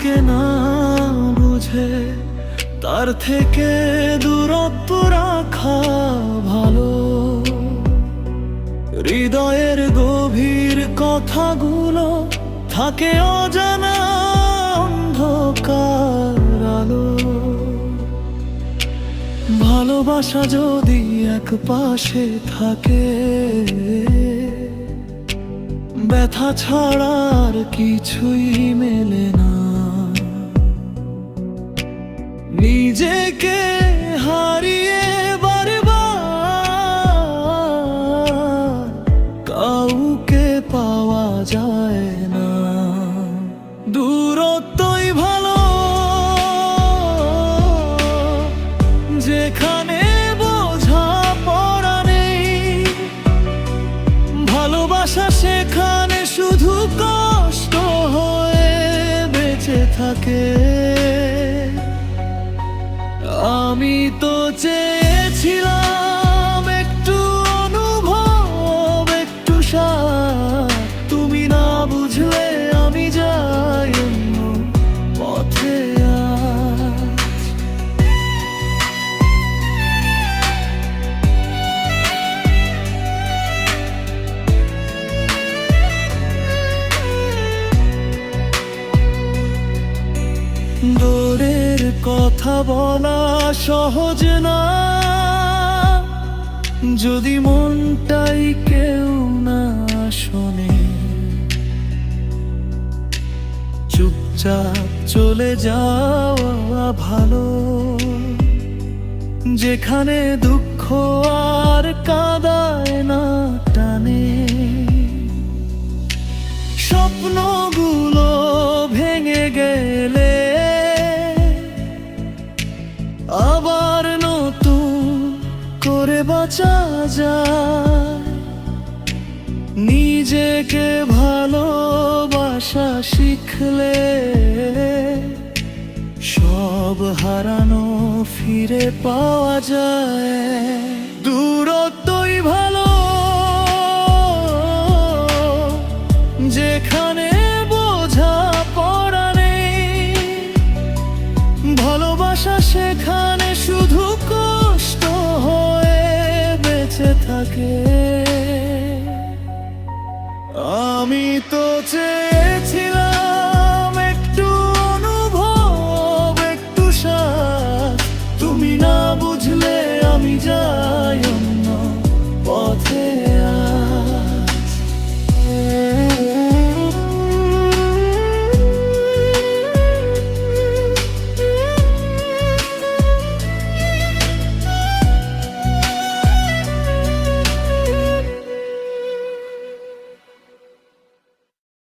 আমাকে না বুঝে তার থেকে দূরত্ব রাখা ভালো। হৃদয়ের গভীর কথাগুলো থাকে অজানা অন্ধকার আলো। ভালোবাসা যদি এক পাশে থাকে, ব্যথা ছাড়া আর কিছুই মেলে না। নিজেকে হারিয়ে বারবার কাউকে পাওয়া যায় না। দূরত্বই ভালো, যেখানে বোঝা পড়া নেই। ভালোবাসা সেখানে শুধু কষ্ট হয়ে বেঁচে থাকে। আমি তো চেয়েছিলাম একটু অনুভব, একটু সাথ। তুমি না বুঝলে আমি যাই অন্য পথে আজ। দূরের কথা বলা সহজ না, যদি মনটাই কেউ না শোনে। চুপচাপ চলে যাওয়া ভালো, যেখানে দুঃখ আর কাঁদায় না টানে। স্বপ্নগুলো ভেঙে গেলে আবার নতুন করে বাঁচা যায়। নিজেকে ভালোবাসা শিখলে সব হারানো ফিরে পাওয়া যায়। দূরত্বই ভালো, যেখানে বোঝা পড়া নেই। ভালোবাসা সেখানে শুধু কষ্ট হয়ে বেঁচে থাকে। আমি তো চেয়েছি